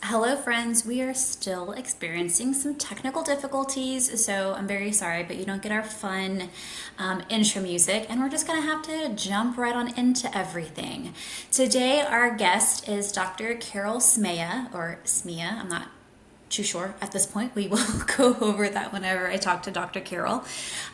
Hello, friends. We are still experiencing some technical difficulties, so I'm very sorry, but you don't get our fun intro music, and we're just going to have to jump right on into everything. Today, our guest is Dr. Carol Smeja, or Smea. I'm not too sure at this point. We will go over that whenever I talk to Dr. Carol.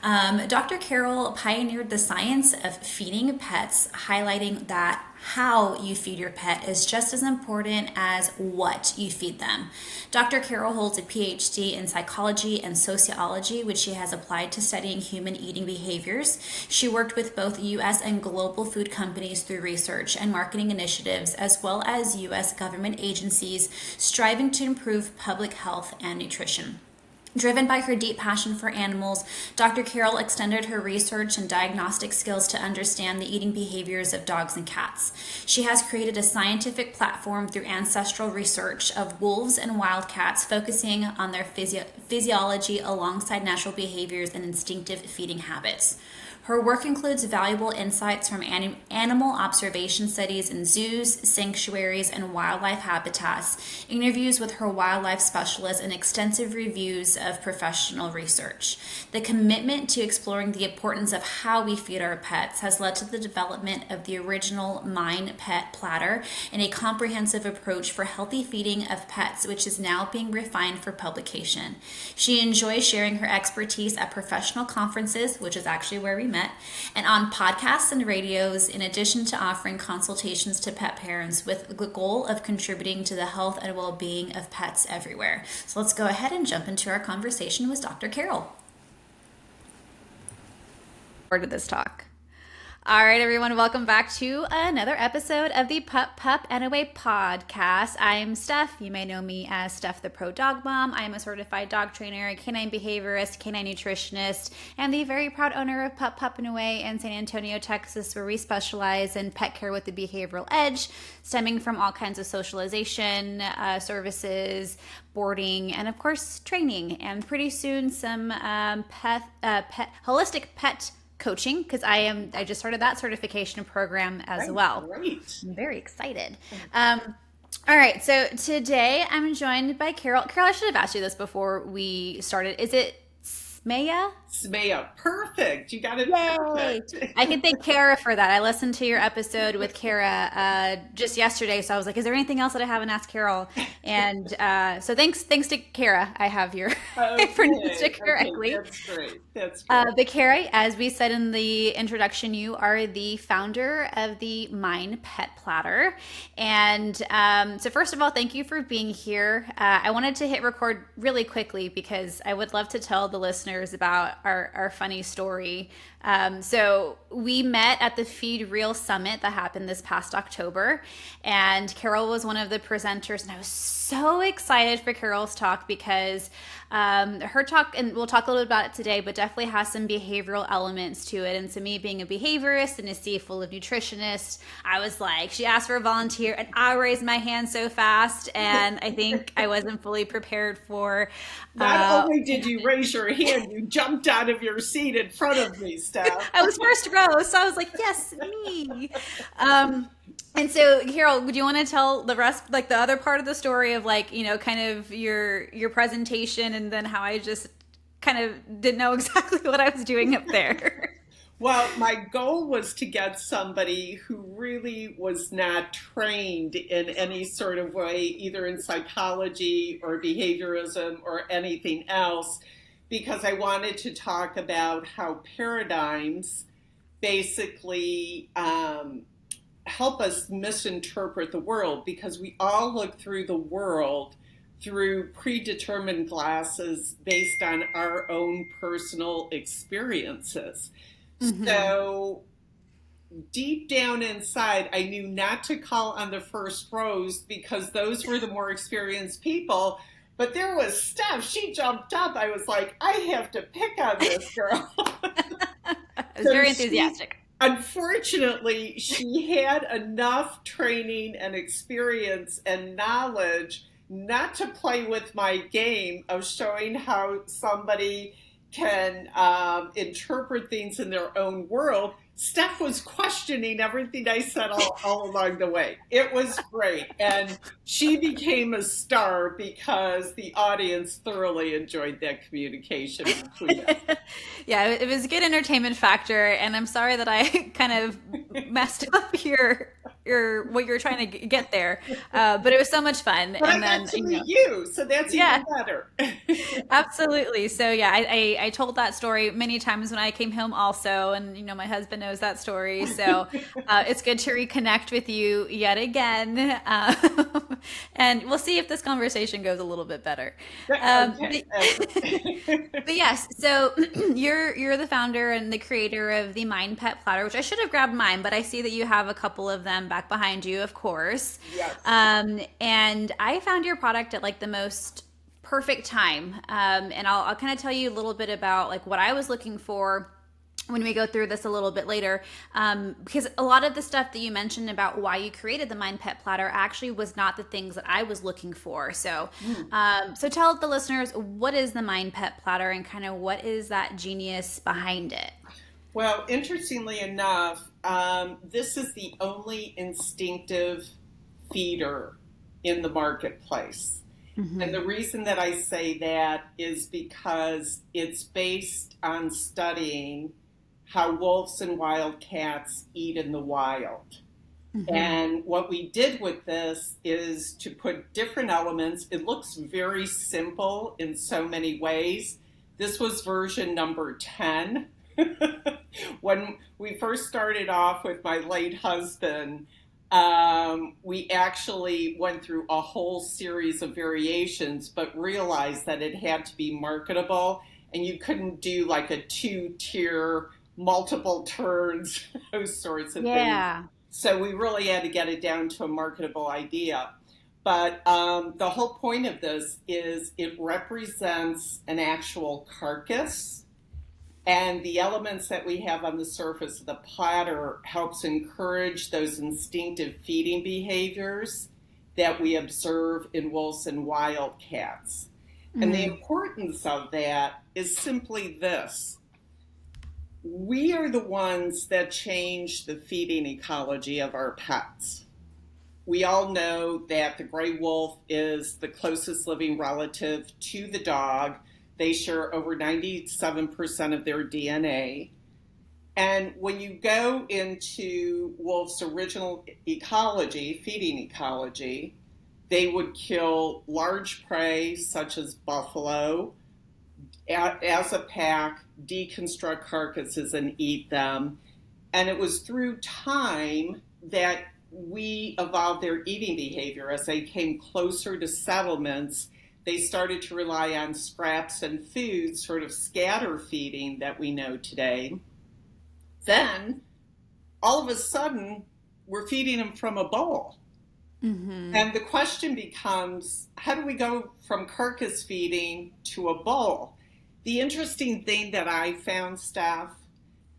Dr. Carol pioneered the science of feeding pets, highlighting that how you feed your pet is just as important as what you feed them. Dr. Carol holds a PhD in psychology and sociology, which she has applied to studying human eating behaviors. She worked with both U.S. and global food companies through research and marketing initiatives, as well as U.S. government agencies striving to improve public health and nutrition. Driven by her deep passion for animals, Dr. Carol extended her research and diagnostic skills to understand the eating behaviors of dogs and cats. She has created a scientific platform through ancestral research of wolves and wildcats, focusing on their physiology alongside natural behaviors and instinctive feeding habits. Her work includes valuable insights from animal observation studies in zoos, sanctuaries, and wildlife habitats, interviews with her wildlife specialists, and extensive reviews of professional research. The commitment to exploring the importance of how we feed our pets has led to the development of the original Mine Pet Platter and a comprehensive approach for healthy feeding of pets, which is now being refined for publication. She enjoys sharing her expertise at professional conferences, which is actually where we met, and on podcasts and radios, in addition to offering consultations to pet parents with the goal of contributing to the health and well-being of pets everywhere. So let's go ahead and jump into our conversation with Dr. Carol. Where did this talk? All right, everyone, welcome back to another episode of the Pup and Away podcast. I'm Steph. You may know me as Steph the Pro Dog Mom. I am a certified dog trainer, a canine behaviorist, canine nutritionist, and the very proud owner of Pup and Away in San Antonio, Texas, where we specialize in pet care with the behavioral edge, stemming from all kinds of socialization services, boarding, and of course, training, and pretty soon some holistic pet coaching, because I just started that certification program as well. Great. I'm very excited. All right, so today I'm joined by Carol. Carol, I should have asked you this before we started. Is it Smeja? Smeja. Perfect. You got it. Yay! Perfect. I can thank Kara for that. I listened to your episode with Kara just yesterday, so I was like, is there anything else that I haven't asked Carol? And so thanks to Kara, I have your pronounced it correctly. Okay, that's great. That's great. But Kara, as we said in the introduction, you are the founder of the Mine Pet Platter. And so first of all, thank you for being here. I wanted to hit record really quickly because I would love to tell the listeners about our funny story. So we met at the Feed Real Summit that happened this past October, and Carol was one of the presenters, and I was so excited for Carol's talk because her talk, and we'll talk a little bit about it today, but definitely has some behavioral elements to it. And to me, being a behaviorist and a sea full of nutritionists, I was like, she asked for a volunteer, and I raised my hand so fast, and I think I wasn't fully prepared for. Not only did you raise your hand, you jumped out of your seat in front of me, Steph. I was first row, so I was like, yes, me. And so, Carol, would you want to tell the rest, like the other part of the story of like, kind of your presentation, and then how I just kind of didn't know exactly what I was doing up there? Well, my goal was to get somebody who really was not trained in any sort of way, either in psychology or behaviorism or anything else, because I wanted to talk about how paradigms basically help us misinterpret the world, because we all look through the world through predetermined glasses based on our own personal experiences. Mm-hmm. So deep down inside, I knew not to call on the first rows because those were the more experienced people. But there was Steph. She jumped up. I was like, I have to pick on this girl. I was very enthusiastic. Unfortunately, she had enough training and experience and knowledge not to play with my game of showing how somebody can interpret things in their own world, Steph was questioning everything I said all along the way. It was great. And she became a star because the audience thoroughly enjoyed that communication between us. Yeah, it was a good entertainment factor, and I'm sorry that I kind of messed up your what you're trying to get there. But it was so much fun. But I And got then, to meet you, so that's yeah, even better. absolutely. So yeah, I told that story many times when I came home also, and my husband knows that story. So it's good to reconnect with you yet again, and we'll see if this conversation goes a little bit better. Okay. But yes, so you're the founder and the creator of the Mine Pet Platter, which I should have grabbed mine, but I see that you have a couple of them back behind you, of course. Yes. And I found your product at like the most perfect time. And I'll kind of tell you a little bit about like what I was looking for when we go through this a little bit later, because a lot of the stuff that you mentioned about why you created the Mine Pet Platter actually was not the things that I was looking for. So, so tell the listeners, what is the Mine Pet Platter and kind of what is that genius behind it? Well, interestingly enough, this is the only instinctive feeder in the marketplace. And the reason that I say that is because it's based on studying how wolves and wildcats eat in the wild. And what we did with this is to put different elements. It looks very simple in so many ways. This was version number 10. When we first started off with my late husband, we actually went through a whole series of variations, but realized that it had to be marketable, and you couldn't do like a two-tier, multiple turns, those sorts of Yeah. things. So we really had to get it down to a marketable idea. But the whole point of this is it represents an actual carcass, and the elements that we have on the surface of the platter helps encourage those instinctive feeding behaviors that we observe in wolves and wildcats. And the importance of that is simply this. We are the ones that change the feeding ecology of our pets. We all know that the gray wolf is the closest living relative to the dog. They share over 97% of their DNA. And when you go into wolves' original ecology, feeding ecology, they would kill large prey such as buffalo as a pack, deconstruct carcasses and eat them. And it was through time that we evolved their eating behavior. As they came closer to settlements, they started to rely on scraps and food, sort of scatter feeding that we know today. Then, all of a sudden, we're feeding them from a bowl. And the question becomes, how do we go from carcass feeding to a bowl? The interesting thing that I found, Steph,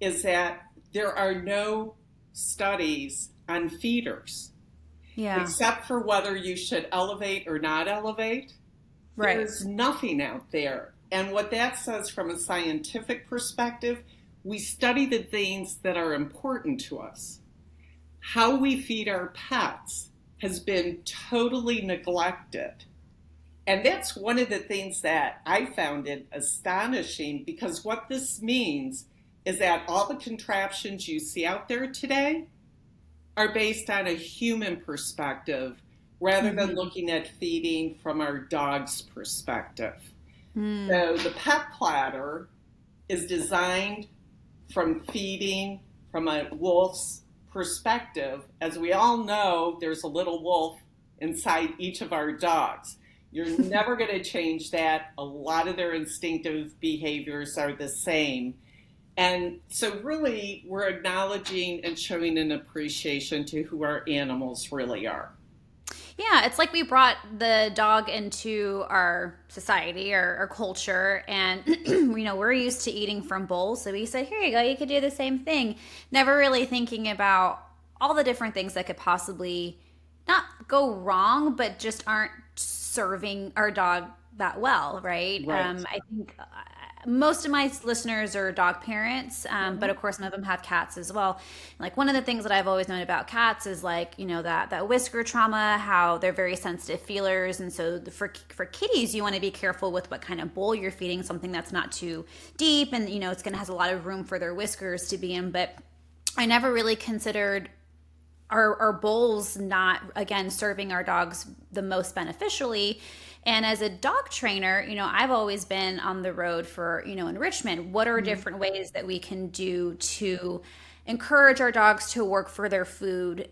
is that there are no studies on feeders. Yeah. Except for whether you should elevate or not elevate. Right. There's nothing out there. And what that says from a scientific perspective, we study the things that are important to us. How we feed our pets has been totally neglected. And that's one of the things that I found it astonishing, because what this means is that all the contraptions you see out there today are based on a human perspective rather than looking at feeding from our dog's perspective. So the pet platter is designed from feeding from a wolf's perspective. As we all know, there's a little wolf inside each of our dogs. You're never going to change that. A lot of their instinctive behaviors are the same. And so really, we're acknowledging and showing an appreciation to who our animals really are. Yeah, it's like we brought the dog into our society, our culture, and we're used to eating from bowls. So we said, here you go, you could do the same thing. Never really thinking about all the different things that could possibly not go wrong, but just aren't serving our dog that well, right? Right. I think most of my listeners are dog parents, but of course some of them have cats as well. Like one of the things that I've always known about cats is like, you know, that whisker trauma, how they're very sensitive feelers. And so for kitties, you want to be careful with what kind of bowl you're feeding, something that's not too deep. And, you know, it's going to has a lot of room for their whiskers to be in. But I never really considered our bowls not, again, serving our dogs the most beneficially. And as a dog trainer, you know, I've always been on the road for, you know, enrichment. What are different ways that we can do to encourage our dogs to work for their food,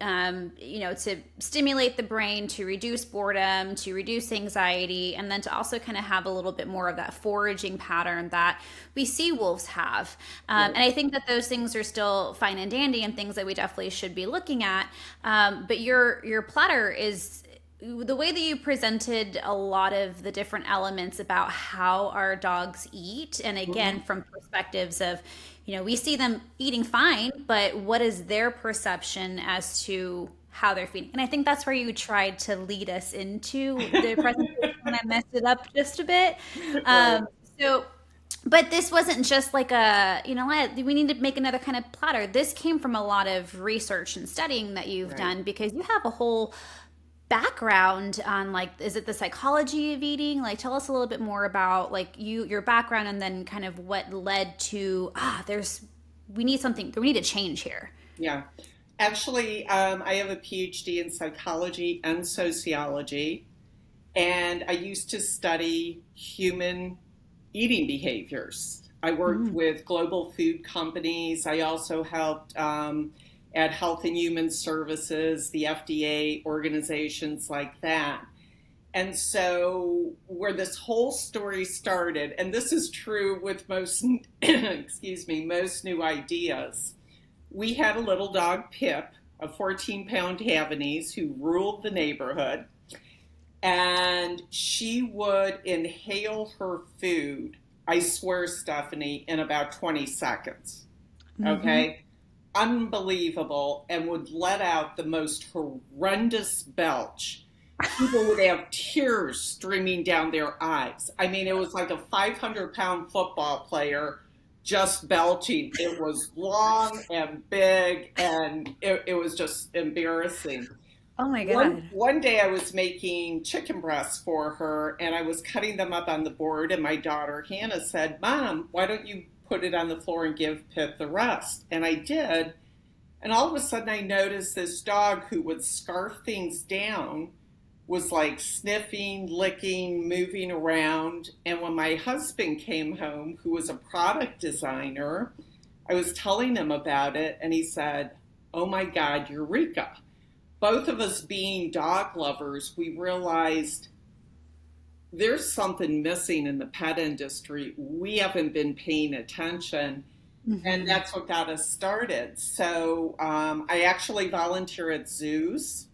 you know, to stimulate the brain, to reduce boredom, to reduce anxiety, and then to also kind of have a little bit more of that foraging pattern that we see wolves have. And I think that those things are still fine and dandy and things that we definitely should be looking at. But your platter is the way that you presented a lot of the different elements about how our dogs eat, and again from perspectives of, you know, we see them eating fine, but what is their perception as to how they're feeding? And I think that's where you tried to lead us into the presentation when I messed it up just a bit. Right. So but this wasn't just like a, you know what, we need to make another kind of platter. This came from a lot of research and studying that you've Right. done, because you have a whole background on, like, is it the psychology of eating? Like, tell us a little bit more about like your background, and then kind of what led to we need something, we need a change here. Yeah. Actually, I have a PhD in psychology and sociology, and I used to study human eating behaviors. I worked with global food companies. I also helped at Health and Human Services, the FDA, organizations like that. And so, where this whole story started, and this is true with most, excuse me, most new ideas. We had a little dog, Pip, a 14-pound Havanese who ruled the neighborhood, and she would inhale her food, I swear, Stephanie, in about 20 seconds. Okay? Unbelievable, and would let out the most horrendous belch. People would have tears streaming down their eyes. I mean, it was like a 500-pound football player just belching. It was long and big, and it was just embarrassing. Oh my One, God. one day I was making chicken breasts for her, and I was cutting them up on the board, and my daughter Hannah said, "Mom, why don't you put it on the floor and give Pip the rest?" And I did. And all of a sudden I noticed this dog who would scarf things down was like sniffing, licking, moving around. And when my husband came home, who was a product designer, I was telling him about it, and he said, "Oh my God, Eureka." Both of us being dog lovers, we realized there's something missing in the pet industry. We haven't been paying attention. And that's what got us started. So I actually volunteer at zoos.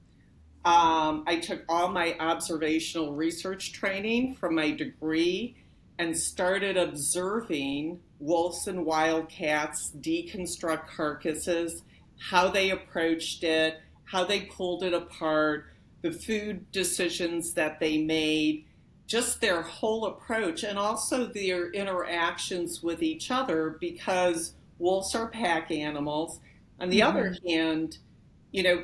I took all my observational research training from my degree and started observing wolves and wildcats deconstruct carcasses, how they approached it, how they pulled it apart, the food decisions that they made, just their whole approach, and also their interactions with each other, because wolves are pack animals. On the other hand, you know,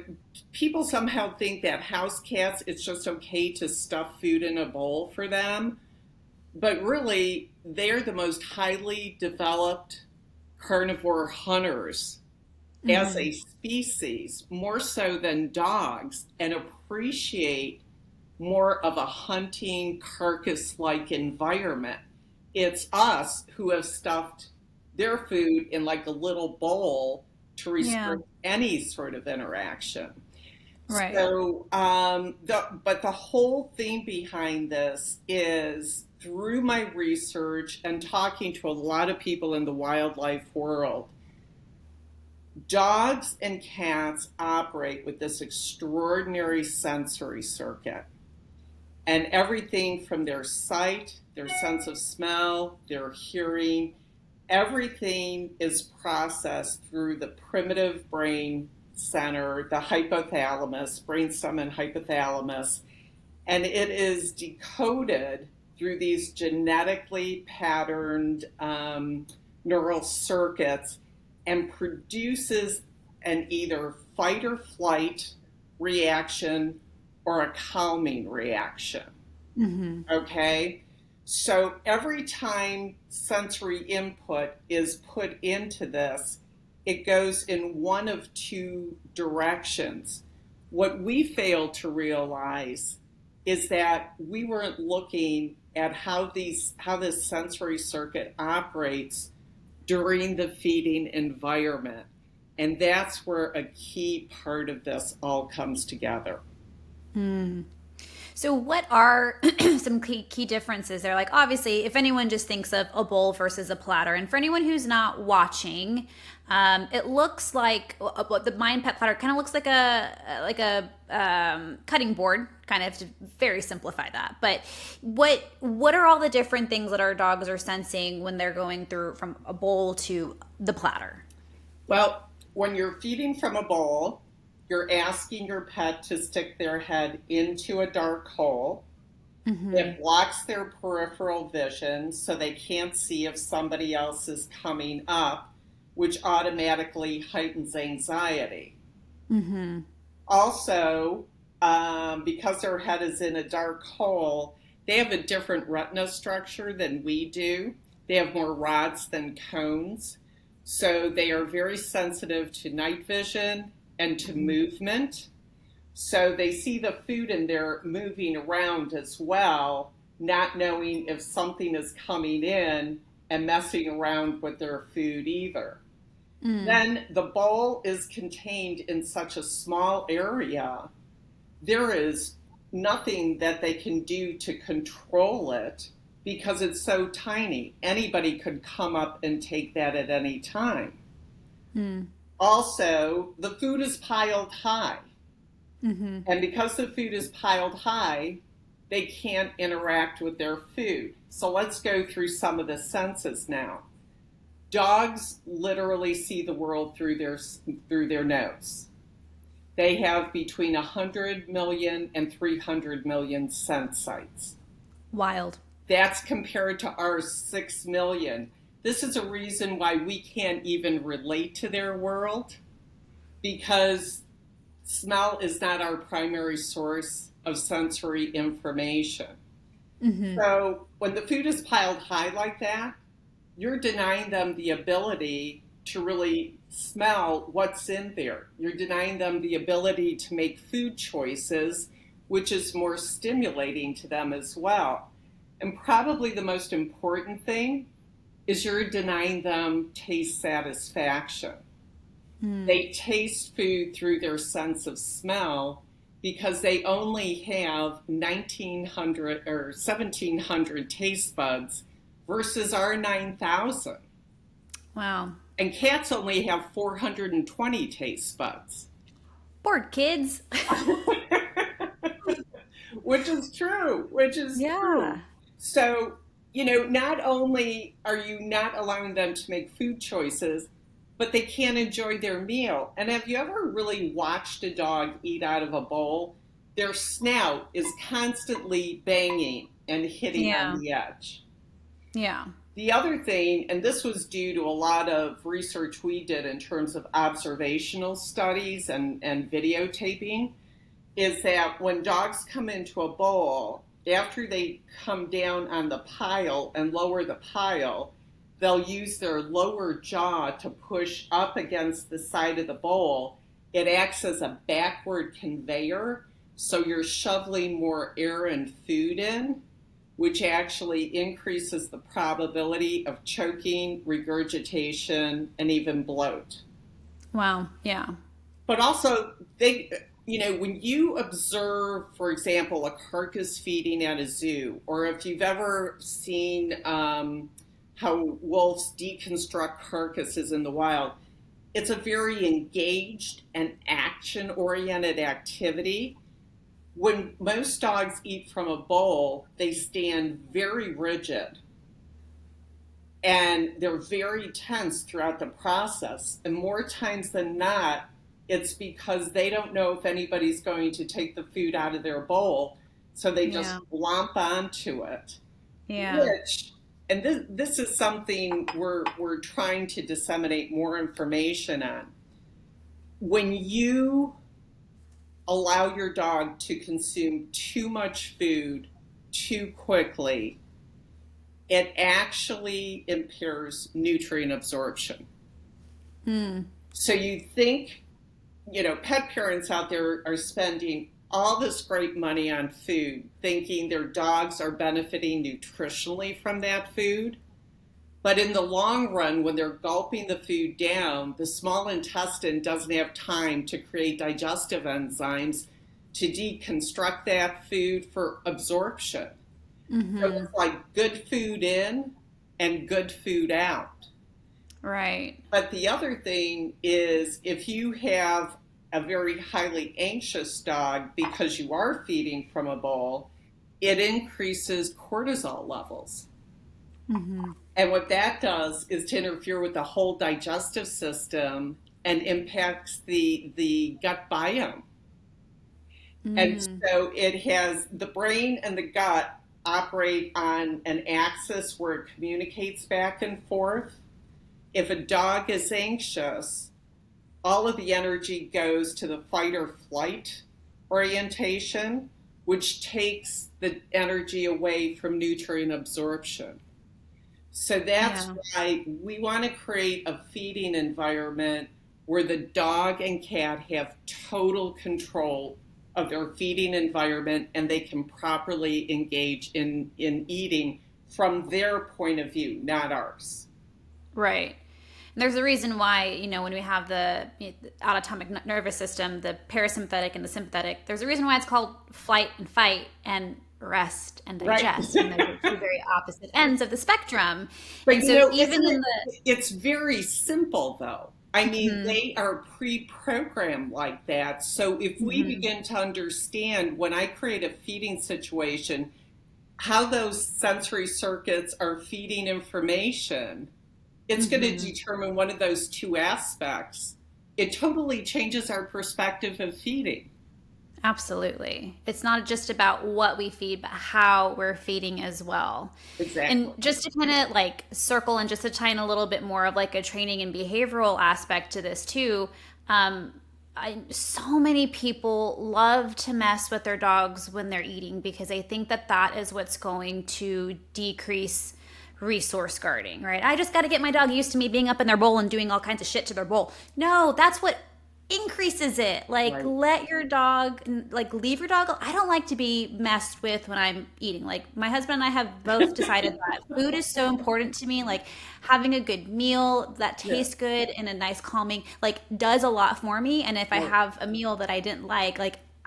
people somehow think that house cats, it's just okay to stuff food in a bowl for them. But really, they're the most highly developed carnivore hunters as a species, more so than dogs, and appreciate more of a hunting carcass-like environment. It's us who have stuffed their food in like a little bowl to Yeah. restrict any sort of interaction. Right. So, but the whole thing behind this is, through my research and talking to a lot of people in the wildlife world, dogs and cats operate with this extraordinary sensory circuit. And everything from their sight, their sense of smell, their hearing, everything is processed through the primitive brain center, the hypothalamus, brainstem and hypothalamus, and it is decoded through these genetically patterned neural circuits and produces an either fight or flight reaction or a calming reaction. Mm-hmm. Okay? So every time sensory input is put into this, it goes in one of two directions. What we failed to realize is that we weren't looking at how this sensory circuit operates during the feeding environment. And that's where a key part of this all comes together. Mm. So, what are some key differences there? Like, obviously, if anyone just thinks of a bowl versus a platter, and for anyone who's not watching, it looks like the Mine Pet Platter kind of looks like a cutting board, kind of to very simplify that. But what are all the different things that our dogs are sensing when they're going through from a bowl to the platter? Well, when you're feeding from a bowl, you're asking your pet to stick their head into a dark hole. Mm-hmm. It blocks their peripheral vision so they can't see if somebody else is coming up, which automatically heightens anxiety. Mm-hmm. Also, because their head is in a dark hole, they have a different retina structure than we do. They have more rods than cones. So they are very sensitive to night vision and to movement. So they see the food and they're moving around as well, not knowing if something is coming in and messing around with their food either. Then the bowl is contained in such a small area, there is nothing that they can do to control it because it's so tiny. Anybody could come up and take that at any time. Mm. Also, the food is piled high. Mm-hmm. And because the food is piled high, they can't interact with their food. So let's go through some of the senses now. Dogs literally see the world through their nose. They have between 100 million and 300 million sense sites. Wild. That's compared to our 6 million. This is a reason why we can't even relate to their world, because smell is not our primary source of sensory information. Mm-hmm. So when the food is piled high like that, you're denying them the ability to really smell what's in there. You're denying them the ability to make food choices, which is more stimulating to them as well. And probably the most important thing is you're denying them taste satisfaction. They taste food through their sense of smell because they only have 1,900 or 1,700 taste buds versus our 9,000. Wow. And cats only have 420 taste buds. Bored kids. Which is true, true. So, not only are you not allowing them to make food choices, but they can't enjoy their meal. And have you ever really watched a dog eat out of a bowl? Their snout is constantly banging and hitting on the edge. Yeah. The other thing, and this was due to a lot of research we did in terms of observational studies and videotaping, is that when dogs come into a bowl, after they come down on the pile and lower the pile, they'll use their lower jaw to push up against the side of the bowl. It acts as a backward conveyor, so you're shoveling more air and food in, which actually increases the probability of choking, regurgitation, and even bloat. Wow. Yeah. But also, when you observe, for example, a carcass feeding at a zoo, or if you've ever seen how wolves deconstruct carcasses in the wild, it's a very engaged and action-oriented activity. When most dogs eat from a bowl, they stand very rigid and they're very tense throughout the process. And more times than not, it's because they don't know if anybody's going to take the food out of their bowl, so they just glomp onto it. Yeah. which, and this is something we're trying to disseminate more information on. When you allow your dog to consume too much food too quickly, it actually impairs nutrient absorption. Mm. So you think, pet parents out there are spending all this great money on food, thinking their dogs are benefiting nutritionally from that food. But in the long run, when they're gulping the food down, the small intestine doesn't have time to create digestive enzymes to deconstruct that food for absorption. So Mm-hmm. it's like good food in and good food out. Right. But the other thing is if you have a very highly anxious dog because you are feeding from a bowl, it increases cortisol levels. Mm-hmm. And what that does is to interfere with the whole digestive system and impacts the gut biome. And Mm. so it has the brain and the gut operate on an axis where it communicates back and forth. If a dog is anxious, all of the energy goes to the fight or flight orientation, which takes the energy away from nutrient absorption. So that's Yeah. why we want to create a feeding environment where the dog and cat have total control of their feeding environment and they can properly engage in eating from their point of view, not ours. Right. And there's a reason why, when we have the autonomic nervous system, the parasympathetic and the sympathetic, there's a reason why it's called flight and fight and rest and Right. digest. And those are two very opposite ends of the spectrum. But And so even isn't in it? the, It's very simple, though. I mean, Mhm, they are pre-programmed like that. So if we mhm, begin to understand when I create a feeding situation, how those sensory circuits are feeding information, it's going to mhm. determine one of those two aspects. It totally changes our perspective of feeding. Absolutely. It's not just about what we feed, but how we're feeding as well. And Exactly. just to kind of like circle and just to tie in a little bit more of like a training and behavioral aspect to this too. So many people love to mess with their dogs when they're eating because they think that that is what's going to decrease resource guarding, right? I just got to get my dog used to me being up in their bowl and doing all kinds of shit to their bowl. No, that's what increases it. Like, Right. let your dog, like, leave your dog. I don't like to be messed with when I'm eating. Like, my husband and I have both decided that food is so important to me. Like, having a good meal that Yeah. tastes good and a nice calming, like, does a lot for me. And if I Right. have a meal that I didn't like,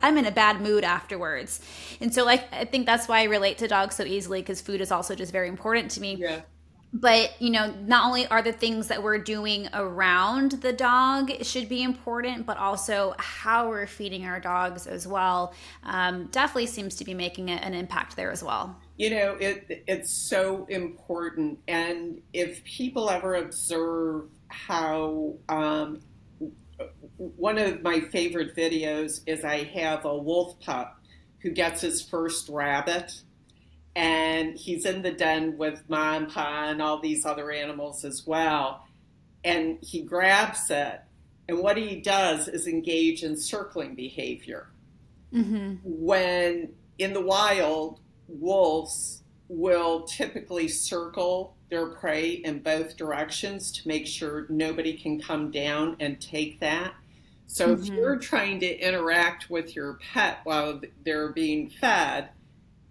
I'm in a bad mood afterwards. And so, like, I think that's why I relate to dogs so easily because food is also just very important to me. Yeah. But not only are the things that we're doing around the dog should be important, but also how we're feeding our dogs as well. Definitely seems to be making an impact there as well. It's so important. And if people ever observe how, one of my favorite videos is I have a wolf pup who gets his first rabbit, and he's in the den with Ma and Pa and all these other animals as well. And he grabs it, and what he does is engage in circling behavior. Mm-hmm. When in the wild, wolves will typically circle their prey in both directions to make sure nobody can come down and take that. So if Mm-hmm. you're trying to interact with your pet while they're being fed,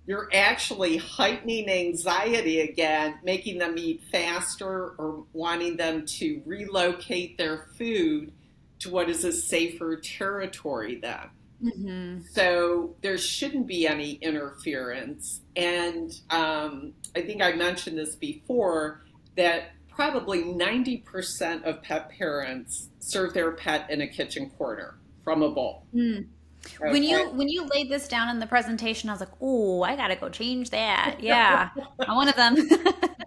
you're actually heightening anxiety again, making them eat faster or wanting them to relocate their food to what is a safer territory then. Mm-hmm. So there shouldn't be any interference. And I think I mentioned this before that probably 90% of pet parents serve their pet in a kitchen corner from a bowl. Mm. When Okay. you laid this down in the presentation, I was like, "Oh, I gotta go change that." Yeah, I'm one of them.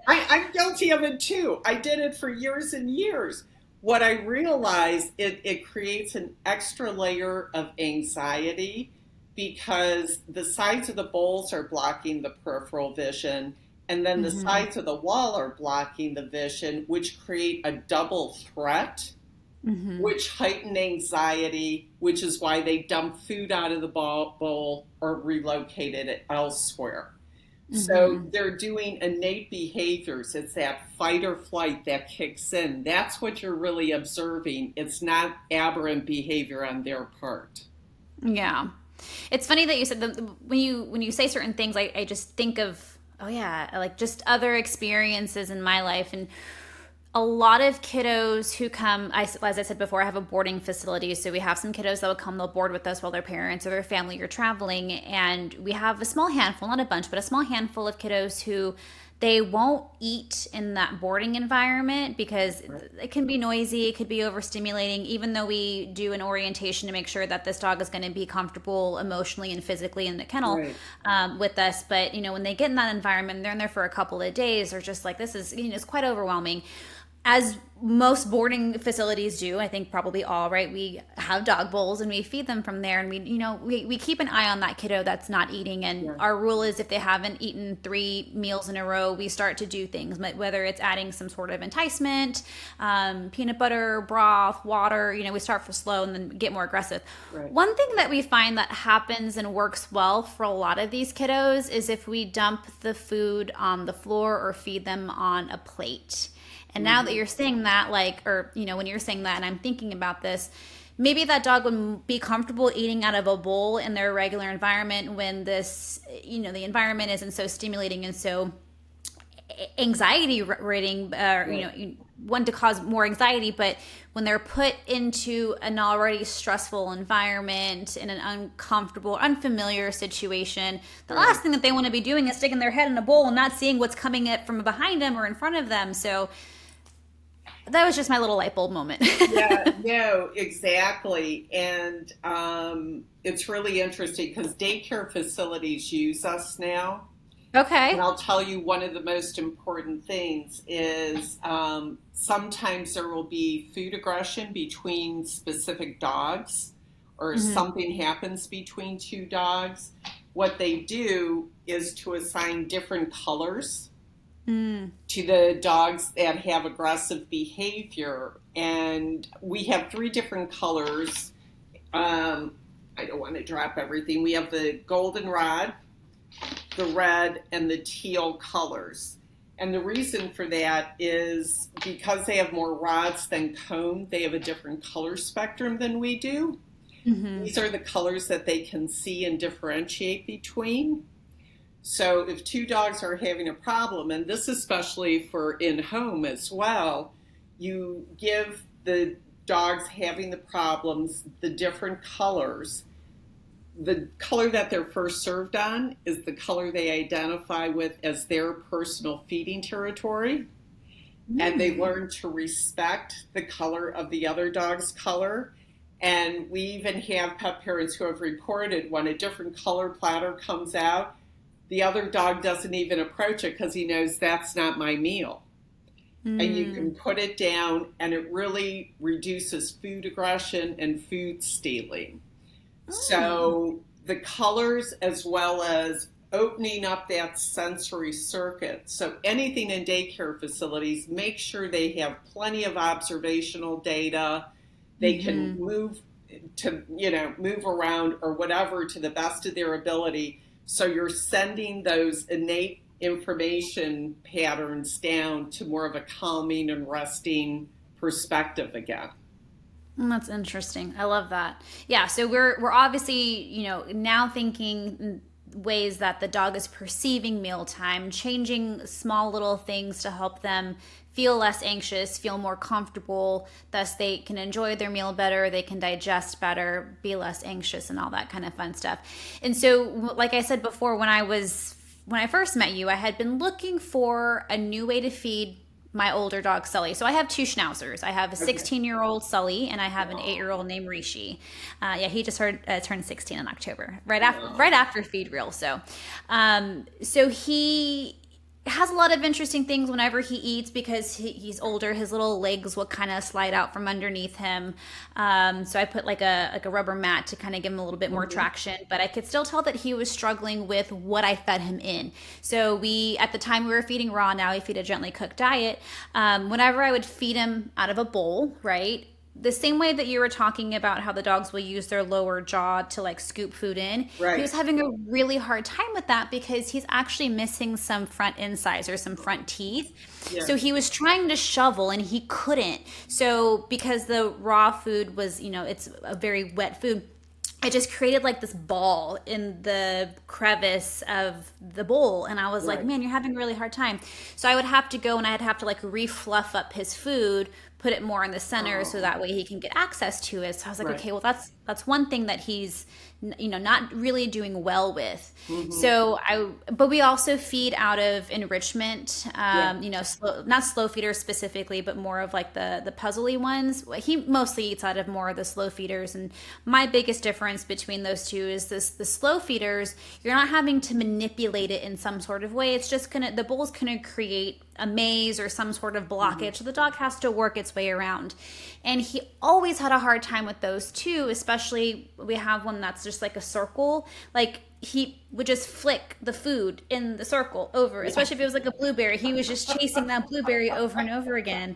I'm guilty of it too. I did it for years and years. What I realized, it creates an extra layer of anxiety because the sides of the bowls are blocking the peripheral vision and then the Mm-hmm. sides of the wall are blocking the vision, which create a double threat, Mm-hmm. which heighten anxiety, which is why they dump food out of the bowl or relocate it elsewhere. So Mm-hmm. they're doing innate behaviors. It's that fight or flight that kicks in. That's what you're really observing. It's not aberrant behavior on their part. Yeah. It's funny that you said when you say certain things, I just think of, oh yeah, like just other experiences in my life. And a lot of kiddos who come, as I said before, I have a boarding facility. So we have some kiddos that will come, they'll board with us while their parents or their family are traveling. And we have a small handful, not a bunch, but a small handful of kiddos who they won't eat in that boarding environment because Right. it can be noisy, it could be overstimulating, even though we do an orientation to make sure that this dog is going to be comfortable emotionally and physically in the kennel Right. with us. But, when they get in that environment, they're in there for a couple of days, they're just like, this is, it's quite overwhelming, as most boarding facilities do. I think probably all, right? We have dog bowls and we feed them from there, and we keep an eye on that kiddo that's not eating. And Yeah. our rule is if they haven't eaten 3 meals in a row, we start to do things, whether it's adding some sort of enticement, peanut butter, broth, water. We start for slow and then get more aggressive. Right. One thing that we find that happens and works well for a lot of these kiddos is if we dump the food on the floor or feed them on a plate. And now that Mm-hmm. you're saying that, when you're saying that, and I'm thinking about this, maybe that dog would be comfortable eating out of a bowl in their regular environment when the environment isn't so stimulating and so anxiety rating, Right. one to cause more anxiety. But when they're put into an already stressful environment in an uncomfortable, unfamiliar situation, the Right. last thing that they want to be doing is sticking their head in a bowl and not seeing what's coming up from behind them or in front of them. So that was just my little light bulb moment. Yeah, no, exactly. And it's really interesting because daycare facilities use us now. And Okay. I'll tell you one of the most important things is sometimes there will be food aggression between specific dogs, or Hmm. something happens between two dogs. What they do is to assign different colors Mm. to the dogs that have aggressive behavior. And we have three different colors. I don't want to drop everything. We have the goldenrod, the red, and the teal colors. And the reason for that is because they have more rods than comb, they have a different color spectrum than we do. Hmm. These are the colors that they can see and differentiate between. So if two dogs are having a problem, and this especially for in-home as well, you give the dogs having the problems the different colors. The color that they're first served on is the color they identify with as their personal feeding territory, and they Mm. learn to respect the color of the other dog's color. And we even have pet parents who have reported when a different color platter comes out, the other dog doesn't even approach it because he knows that's not my meal. And you Mm. can put it down, and it really reduces food aggression and food stealing. Mm. So the colors, as well as opening up that sensory circuit. So anything in daycare facilities, make sure they have plenty of observational data. They can Hmm. move around or whatever to the best of their ability. So you're sending those innate information patterns down to more of a calming and resting perspective again. That's interesting. I love that. Yeah, so we're obviously, now thinking ways that the dog is perceiving mealtime, changing small little things to help them feel less anxious, feel more comfortable, thus they can enjoy their meal better, they can digest better, be less anxious and all that kind of fun stuff. And so like I said before, when I first met you, I had been looking for a new way to feed my older dog Sully. So I have two schnauzers. I have a Okay. 16-year-old Sully, and I have an Wow. 8-year-old named Rishi. Yeah, he just turned 16 in October, right Wow. after feed real. So he has a lot of interesting things whenever he eats because he's older. His little legs will kind of slide out from underneath him. So I put like a rubber mat to kind of give him a little bit more Mhm. traction. But I could still tell that he was struggling with what I fed him in. So we at the time we were feeding raw. Now we feed a gently cooked diet. Whenever I would feed him out of a bowl, right? The same way that you were talking about how the dogs will use their lower jaw to like scoop food in, he was Right. having a really hard time with that because he's actually missing some front incisors, some front teeth. Yeah. So he was trying to shovel and he couldn't. So because the raw food was, it's a very wet food, it just created like this ball in the crevice of the bowl. And I was like, Right. man, you're having a really hard time. So I would have to go and I'd have to like refluff up his food, put it more in the center so Oh. that way he can get access to it. So I was like, Right. okay, well that's one thing that he's not really doing well with. Hmm. But we also feed out of enrichment, Yeah. not slow feeders specifically, but more of like the puzzly ones. He mostly eats out of more of the slow feeders. And my biggest difference between those two is the slow feeders, you're not having to manipulate it in some sort of way. It's just the bowl's gonna create a maze or some sort of Hmm. blockage. So the dog has to work its way around. And he always had a hard time with those too, especially we have one that's just like a circle. Like he would just flick the food in the circle over, Yeah. especially if it was like a blueberry. He was just chasing that blueberry over and over again.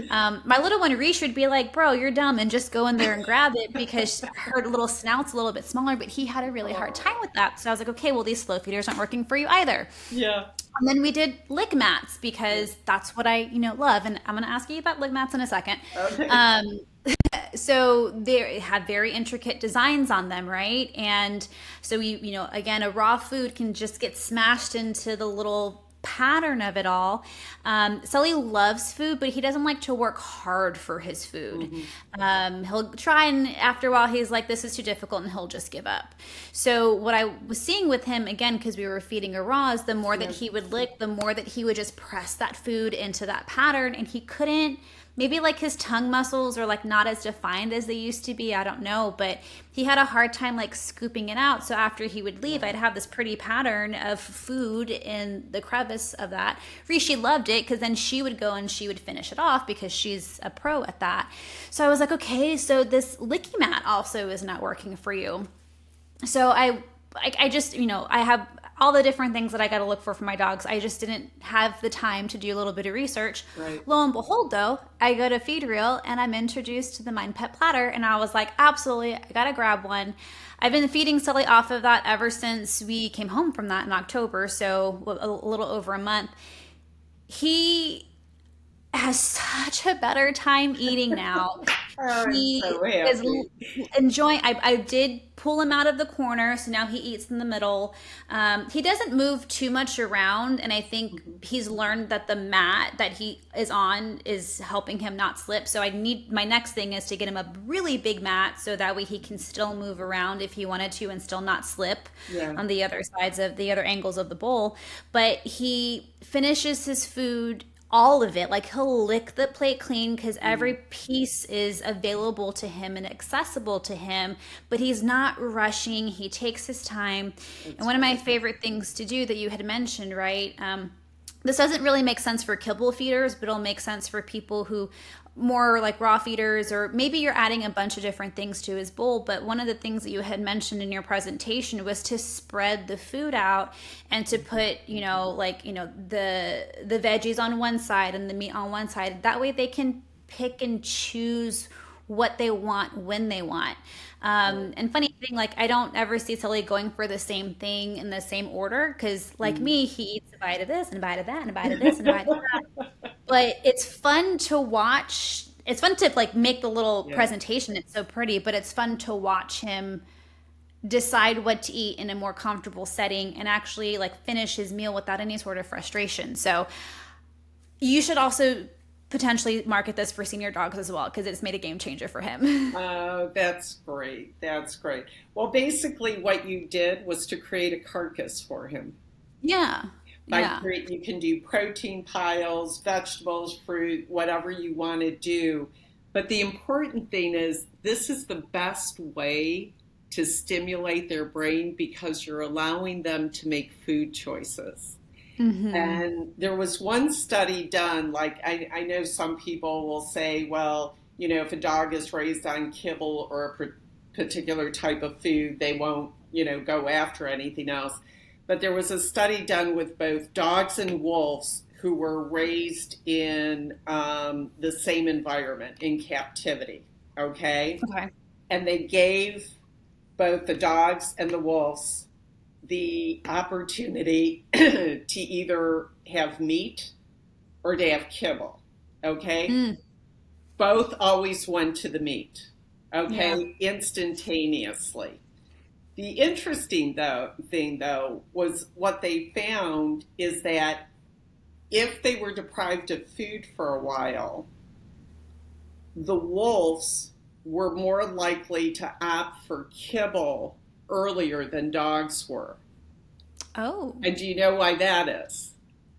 My little one, Reese, would be like, bro, you're dumb, and just go in there and grab it because her little snout's a little bit smaller, but he had a really hard time Oh. with that. So I was like, okay, well, these slow feeders aren't working for you either. Yeah. And then we did lick mats because that's what I love. And I'm going to ask you about lick mats in a second. Okay. Um, so they have very intricate designs on them, right? And so again, a raw food can just get smashed into the little pattern of it all. Sully loves food, but he doesn't like to work hard for his food. Hmm. He'll try, and after a while, he's like, "This is too difficult," and he'll just give up. So what I was seeing with him again, because we were feeding a raw, is the more that Yeah. he would lick, the more that he would just press that food into that pattern, and he couldn't. Maybe like his tongue muscles are like not as defined as they used to be. I don't know, but he had a hard time like scooping it out. So after he would leave, Yeah. I'd have this pretty pattern of food in the crevice of that. Rishi loved it because then she would go and she would finish it off because she's a pro at that. So I was like, okay, so this licky mat also is not working for you. So I just I have all the different things that I got to look for my dogs. I just didn't have the time to do a little bit of research. Right. Lo and behold, though, I go to Feed Reel and I'm introduced to the Mine Pet Platter, and I was like, absolutely, I gotta grab one. I've been feeding Sully off of that ever since we came home from that in October, so a little over a month. He has such a better time eating now. I'm He so is happy. enjoying. I did pull him out of the corner, so now he eats in the middle. He doesn't move too much around, and I think he's learned that the mat that he is on is helping him not slip. So I need my next thing is to get him a really big mat, so that way he can still move around if he wanted to and still not slip Yeah. on the other sides of the other angles of the bowl. But he finishes his food, all of it. Like he'll lick the plate clean because every Mm. piece is available to him and accessible to him, but he's not rushing. He takes his time. And That's one of my great. favorite things to do that you had mentioned, right? This doesn't really make sense for kibble feeders, but it'll make sense for people who more like raw feeders, or maybe you're adding a bunch of different things to his bowl. But one of the things that you had mentioned in your presentation was to spread the food out and to put, the veggies on one side and the meat on one side. That way they can pick and choose what they want when they want. Right. And funny thing, like I don't ever see Sully going for the same thing in the same order because, like Mm. me, he eats a bite of this and a bite of that and a bite of this and a bite of that. But it's fun to watch. It's fun to like make the little Yeah. presentation. It's so pretty, but it's fun to watch him decide what to eat in a more comfortable setting and actually like finish his meal without any sort of frustration. So you should also potentially market this for senior dogs as well because it's made a game changer for him. Oh, that's great. That's great. Well, basically, what you did was to create a carcass for him. Yeah. Yeah. You can do protein piles, vegetables, fruit, whatever you want to do. But the important thing is, this is the best way to stimulate their brain because you're allowing them to make food choices. Mm-hmm. And there was one study done, like I know some people will say, well, if a dog is raised on kibble or a particular type of food, they won't, go after anything else. But there was a study done with both dogs and wolves who were raised in the same environment in captivity. Okay. Okay. And they gave both the dogs and the wolves the opportunity to either have meat or to have kibble. Okay. Mm, Both always went to the meat. yeah. Okay. Instantaneously. The interesting thing though was what they found is that if they were deprived of food for a while, the wolves were more likely to opt for kibble earlier than dogs were. Oh, And do you know why that is?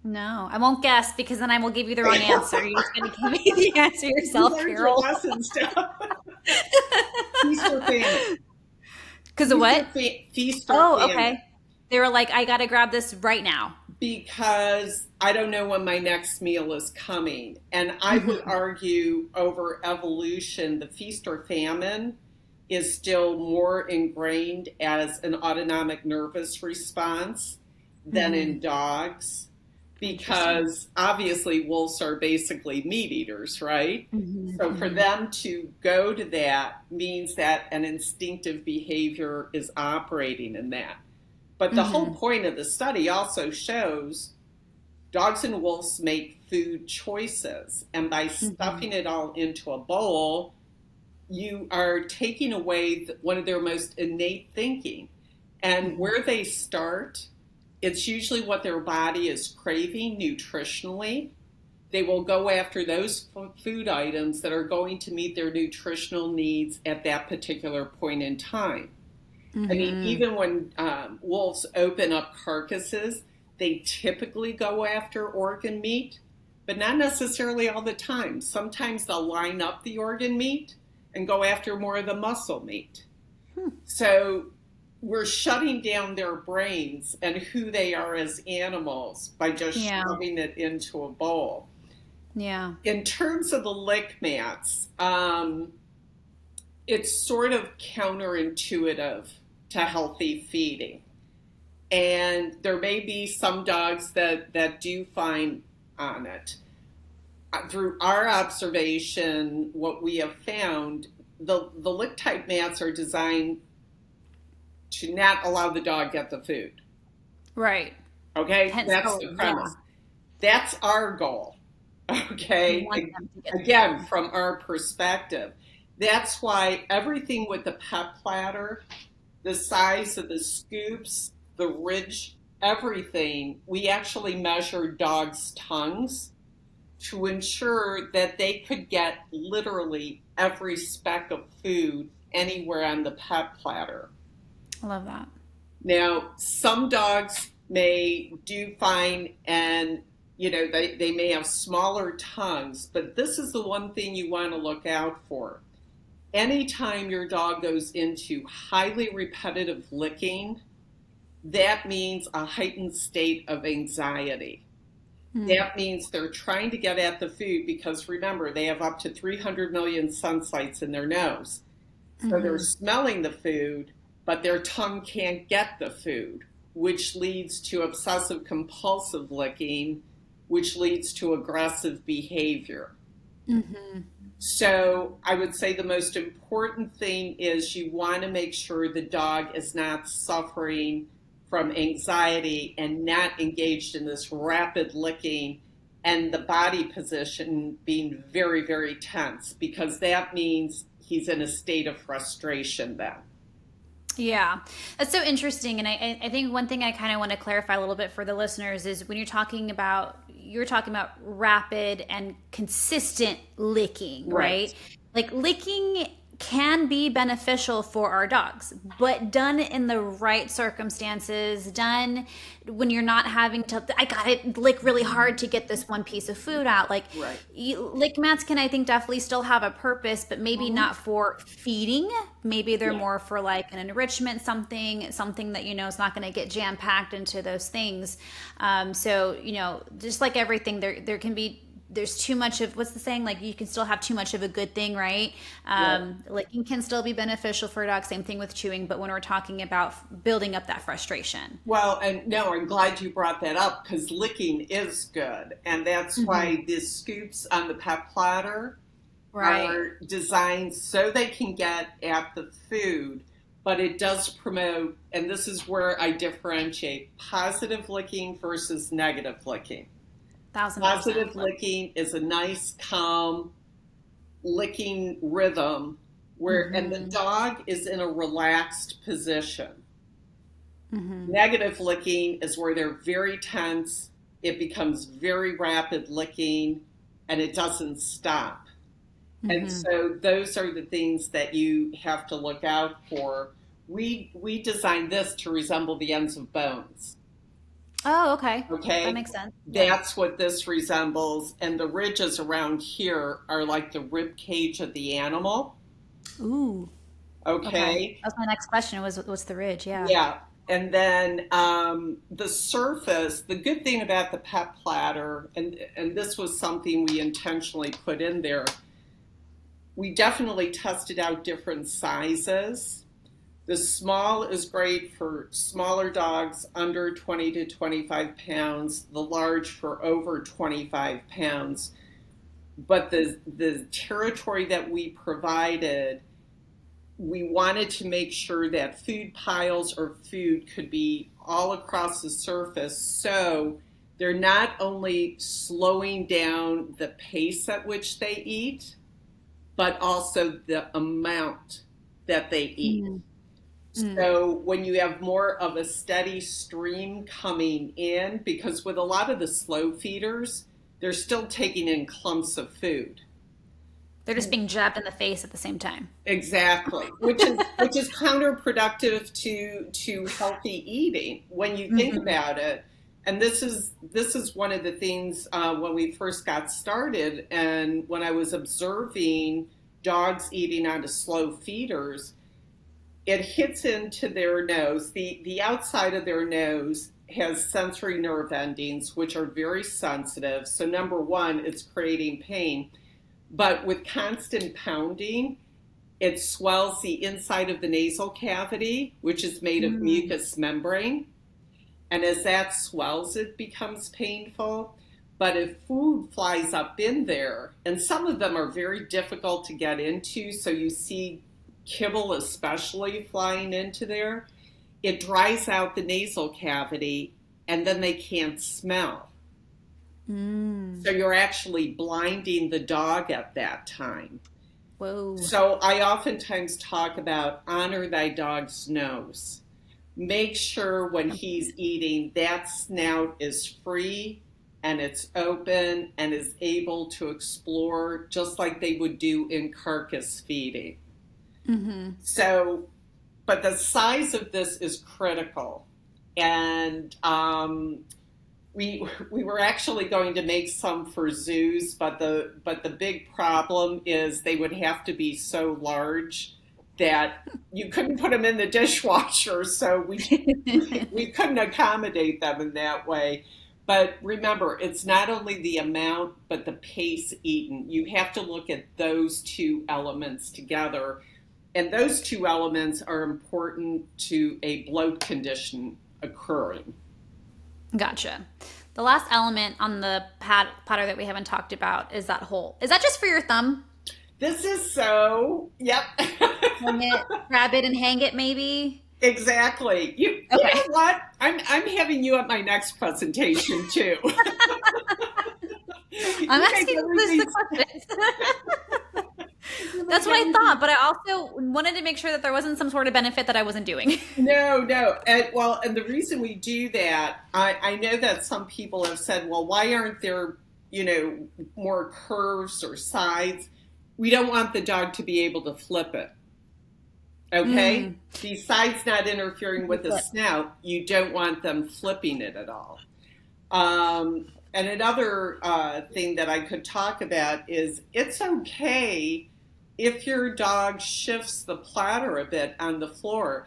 no. I won't guess because then I will give you the wrong answer. You're just going to give me the answer You yourself, learned your Carol. lessons, Steph. Feast or famine. Because of what? Feast or Oh, famine. okay. They were like, I got to grab this right now. Because I don't know when my next meal is coming. And I would Hmm. argue over evolution, the feast or famine is still more ingrained as an autonomic nervous response than Hmm. in dogs. Interesting. Because obviously wolves are basically meat eaters, right? Hmm. So for Hmm. them to go to that means that an instinctive behavior is operating in that. But the whole Hmm. point of the study also shows dogs and wolves make food choices. And by Hmm. stuffing it all into a bowl, you are taking away one of their most innate thinking. And Hmm. where they start, it's usually what their body is craving nutritionally. They will go after those food items that are going to meet their nutritional needs at that particular point in time. I mean, Hmm. even when wolves open up carcasses, they typically go after organ meat, but not necessarily all the time. Sometimes they'll line up the organ meat and go after more of the muscle meat. So we're shutting down their brains and who they are as animals by just Yeah. shoving it into a bowl. Yeah. In terms of the lick mats, it's sort of counterintuitive to healthy feeding. And there may be some dogs that do fine on it. Through our observation, what we have found, the lick type mats are designed to not allow the dog get the food. Right. Okay, Hence, that's oh, the yeah. premise. That's our goal. You Okay, want them to get the again, food. from our perspective. That's why everything with the pet platter, the size of the scoops, the ridge, everything, we actually measured dogs' tongues to ensure that they could get literally every speck of food anywhere on the pet platter. I love that. Now, some dogs may do fine and they may have smaller tongues, but this is the one thing you want to look out for. Anytime your dog goes into highly repetitive licking, that means a heightened state of anxiety. Mm. That means they're trying to get at the food because remember, they have up to 300 million sun sites in their nose. So they're Hmm. smelling the food, but their tongue can't get the food, which leads to obsessive compulsive licking, which leads to aggressive behavior. Hmm. So I would say the most important thing is you want to make sure the dog is not suffering from anxiety and not engaged in this rapid licking and the body position being very, very tense because that means he's in a state of frustration then. Yeah, that's so interesting. And I think one thing I kind of want to clarify a little bit for the listeners is when you're talking about rapid and consistent licking, Right. right? Like licking can be beneficial for our dogs, but done in the right circumstances, done when you're not having to, I gotta lick really hard to get this one piece of food out. Like, Right. lick mats can, I think, definitely still have a purpose, but maybe Mhm. not for feeding. Maybe they're Yeah. more for like an enrichment, something that, is not going to get jam packed into those things. So, just like everything, there can be, there's too much of, what's the saying, like you can still have too much of a good thing, right? Right. Licking can still be beneficial for a dog, same thing with chewing, but when we're talking about building up that frustration. Well, and no, I'm glad you brought that up because licking is good. And that's Hmm. why the scoops on the pet platter Right. are designed so they can get at the food, but it does promote, and this is where I differentiate positive licking versus negative licking. 1000%. Positive licking is a nice, calm licking rhythm where, and the Mm-hmm. dog is in a relaxed position. Mm-hmm. Negative licking is where they're very tense, it becomes very rapid licking, and it doesn't stop. And Mm-hmm. so those are the things that you have to look out for. We designed this to resemble the ends of bones. Oh, okay. That Okay? makes sense. Yeah. That's what this resembles. And the ridges around here are like the rib cage of the animal. Ooh. Okay. Okay? That was my next question, was what's the ridge? Yeah. Yeah. And then the surface, the good thing about the pet platter, and this was something we intentionally put in there, we definitely tested out different sizes. The small is great for smaller dogs under 20 to 25 pounds, the large for over 25 pounds. But the territory that we provided, we wanted to make sure that food piles or food could be all across the surface. So they're not only slowing down the pace at which they eat, but also the amount that they eat. Mm. Mm. So when you have more of a steady stream coming in, because with a lot of the slow feeders, they're still taking in clumps of food. They're just being jabbed in the face at the same time. Exactly, which is counterproductive to healthy eating when you think Mm-hmm. about it. And this is one of the things when we first got started, and when I was observing dogs eating out of slow feeders, it hits into their nose. The outside of their nose has sensory nerve endings, which are very sensitive. So number one, it's creating pain. But with constant pounding, it swells the inside of the nasal cavity, which is made of Mm. mucous membrane. And as that swells, it becomes painful. But if food flies up in there, and some of them are very difficult to get into, so you see kibble especially flying into there, it dries out the nasal cavity and then they can't smell. Mm. So you're actually blinding the dog at that time. Whoa. So I oftentimes talk about honor thy dog's nose. Make sure when he's eating, that snout is free and it's open and is able to explore just like they would do in carcass feeding. Mm-hmm. So, but the size of this is critical. And we were actually going to make some for zoos, but the big problem is they would have to be so large that you couldn't put them in the dishwasher, so we couldn't accommodate them in that way. But remember, it's not only the amount, but the pace eaten. You have to look at those two elements together. And those two elements are important to a bloat condition occurring. Gotcha. The last element on the platter that we haven't talked about is that hole. Is that just for your thumb? This is so, yep. Hang it, grab it, and hang it, maybe? Exactly. You know Okay. what? I'm having you at my next presentation too. I'm You make asking this the everything questions. you That's make what I everything thought, but I also wanted to make sure that there wasn't some sort of benefit that I wasn't doing. No, no. And the reason we do that, I know that some people have said, well, why aren't there, more curves or sides? we don't want the dog to be able to flip it. Okay? Mm. Besides not interfering with the Flip. snout, you don't want them flipping it at all. And another thing that I could talk about is it's okay if your dog shifts the platter a bit on the floor.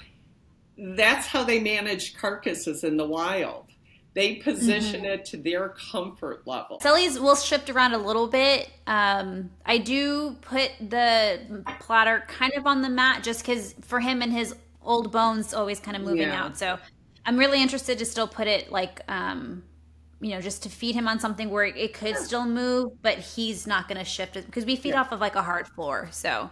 That's how they manage carcasses in the wild. They position it to their comfort level. Sully's will shift around a little bit. I do put the platter kind of on the mat just because for him and his old bones always kind of moving Yeah. out. So I'm really interested to still put it like, just to feed him on something where it could still move, but he's not going to shift it because we feed Yeah. off of like a hard floor. So,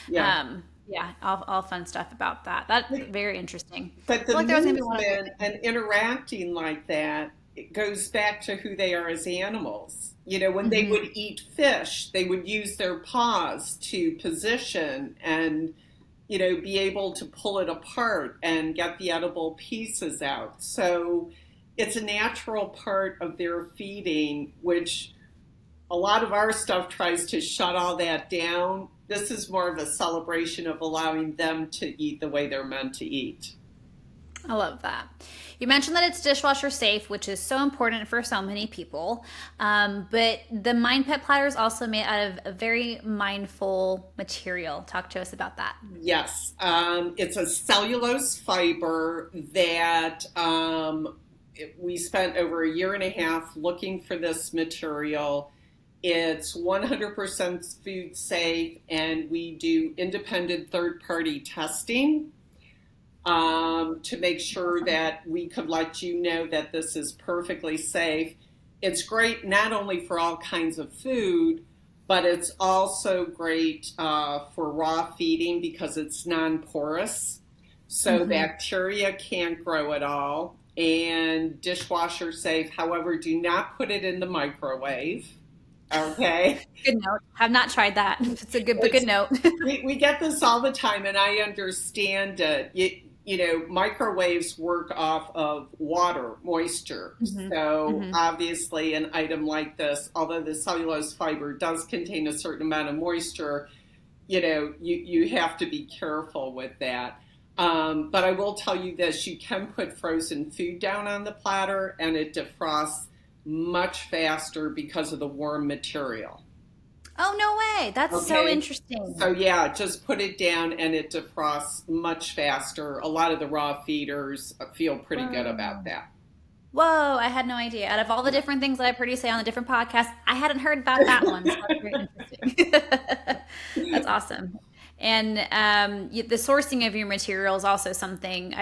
Yeah. yeah, all fun stuff about that. That's very interesting. But I feel the like there was going to be one other movement and interacting like that, it goes back to who they are as animals. When they thing. would eat fish, they would use their paws to position and, be able to pull it apart and get the edible pieces out. So it's a natural part of their feeding, which a lot of our stuff tries to shut all that down. This is more of a celebration of allowing them to eat the way they're meant to eat. I love that. You mentioned that it's dishwasher safe, which is so important for so many people. But the Mine Pet Platter is also made out of a very mindful material. Talk to us about that. Yes, it's a cellulose fiber that we spent over a year and a half looking for this material. It's 100% food safe, and we do independent third party testing to make sure Awesome. that we could let you know that this is perfectly safe. It's great not only for all kinds of food, but it's also great for raw feeding because it's non porous. So Mm-hmm. bacteria can't grow at all. And dishwasher safe. However, do not put it in the microwave. Okay. Good note. Have not tried that. It's a good It's, note. we get this all the time, and I understand it. Microwaves work off of water, moisture. Hmm. So Hmm. obviously, an item like this, although the cellulose fiber does contain a certain amount of moisture, you have to be careful with that. But I will tell you this, you can put frozen food down on the platter and it defrosts much faster because of the warm material. Oh, no way. That's so Okay. interesting. So yeah, just put it down and it defrosts much faster. A lot of the raw feeders feel pretty good about Whoa. that. Whoa, I had no idea. Out of all the different things that I've heard you say on the different podcasts, I hadn't heard about that one. So that's very interesting. That's awesome. And the sourcing of your material is also something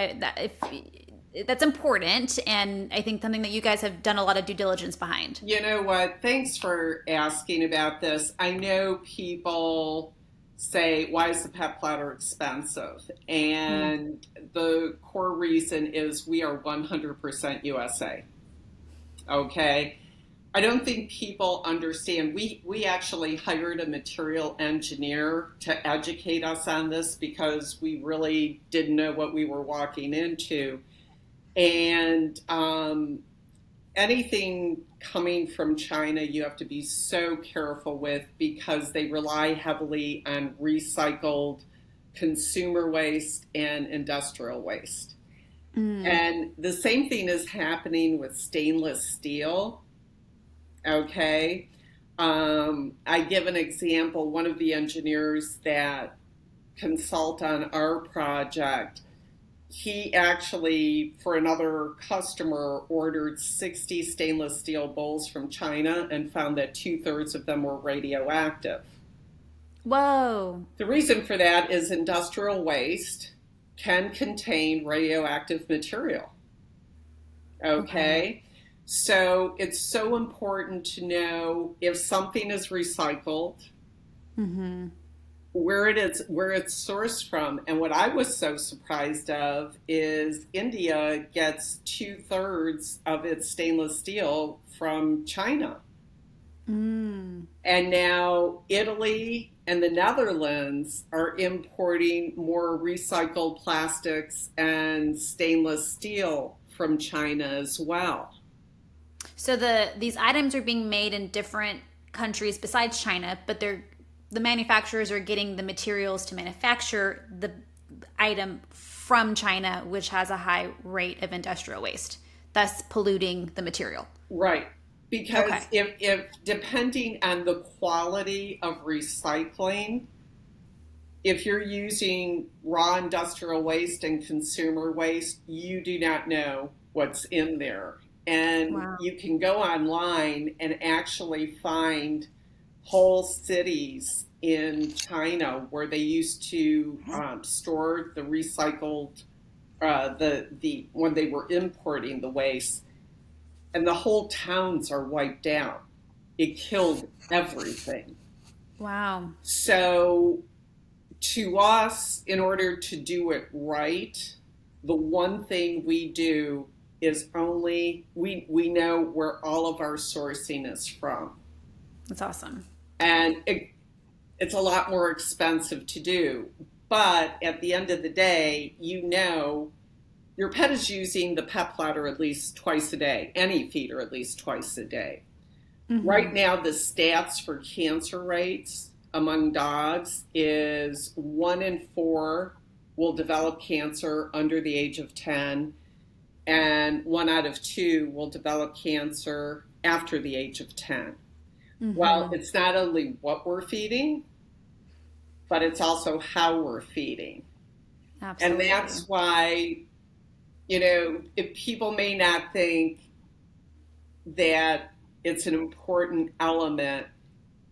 that's important, and I think something that you guys have done a lot of due diligence behind. You know what? Thanks for asking about this. I know people say, why is the pet platter expensive? Mm. And the core reason is we are 100% USA. Okay? I don't think people understand. We actually hired a material engineer to educate us on this because we really didn't know what we were walking into. And anything coming from China, you have to be so careful with because they rely heavily on recycled consumer waste and industrial waste. Mm. And the same thing is happening with stainless steel. Okay. I give an example. One of the engineers that consult on our project, he actually, for another customer, ordered 60 stainless steel bowls from China and found that two-thirds of them were radioactive. Whoa. The reason for that is industrial waste can contain radioactive material. Okay. Okay? So it's so important to know if something is recycled, Mm-hmm. where it's sourced from. And what I was so surprised of is India gets two-thirds of its stainless steel from China. Mm. And now Italy and the Netherlands are importing more recycled plastics and stainless steel from China as well. So these items are being made in different countries besides China, but they're the manufacturers are getting the materials to manufacture the item from China, which has a high rate of industrial waste, thus polluting the material. Right. Because Okay. if depending on the quality of recycling, if you're using raw industrial waste and consumer waste, you do not know what's in there. And Wow. you can go online and actually find whole cities in China where they used to store the recycled, the when they were importing the waste, and the whole towns are wiped out. It killed everything. Wow. So to us, in order to do it right, the one thing we do is only we know where all of our sourcing is from. That's awesome. And it's a lot more expensive to do. But at the end of the day, you know your pet is using the pet platter at least twice a day, any feeder at least twice a day. Right now, the stats for cancer rates among dogs is 1 in 4 will develop cancer under the age of 10, and 1 out of 2 will develop cancer after the age of 10. Well, it's not only what we're feeding, but it's also how we're feeding. Absolutely. And that's why, if people may not think that it's an important element,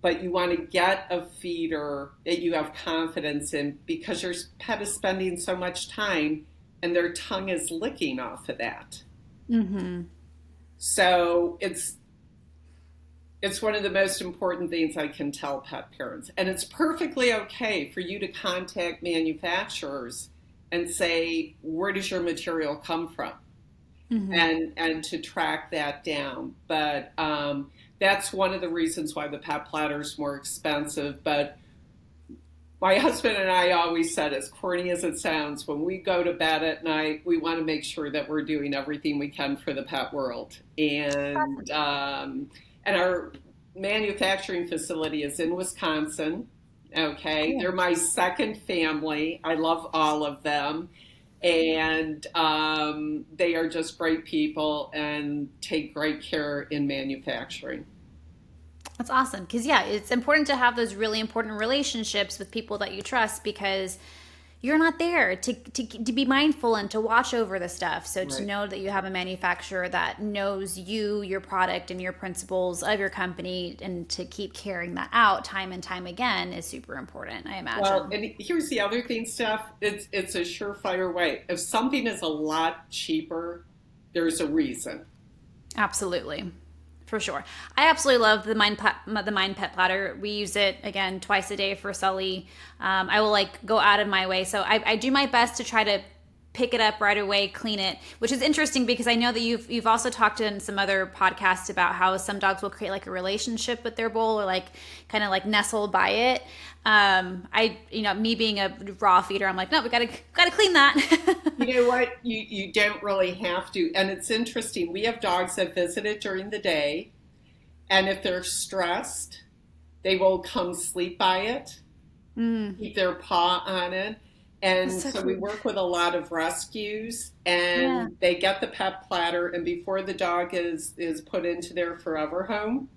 but you want to get a feeder that you have confidence in because your pet is spending so much time and their tongue is licking off of that. So it's one of the most important things I can tell pet parents. And it's perfectly okay for you to contact manufacturers and say, where does your material come from? And to track that down. But that's one of the reasons why the pet platter is more expensive. But my husband and I always said, as corny as it sounds, when we go to bed at night, we want to make sure that we're doing everything we can for the pet world. And our manufacturing facility is in Wisconsin. Okay, Cool. they're my second family. I love all of them. And they are just great people and take great care in manufacturing. That's awesome. Because, yeah, it's important to have those really important relationships with people that you trust because you're not there to be mindful and to watch over the stuff. So to Right. know that you have a manufacturer that knows you, your product, and your principles of your company, and to keep carrying that out time and time again is super important, I Well, imagine. and here's the other thing, Steph. It's a surefire way. If something is a lot cheaper, there's a reason. Absolutely. For sure. I absolutely love the Mine Pet Platter. We use it again twice a day for Sully. I will like go out of my way. So I do my best to try to pick it up right away, clean it, which is interesting because I know that you've also talked in some other podcasts about how some dogs will create like a relationship with their bowl or like kind of like nestle by it. Me being a raw feeder, I'm like, no, we gotta clean that. You know what? You don't really have to. And it's interesting. We have dogs that visit it during the day, and if they're stressed, they will come sleep by it, keep their paw on it. And That's so so we cute. work with a lot of rescues, Yeah. and they get the pet platter, and before the dog is put into their forever home,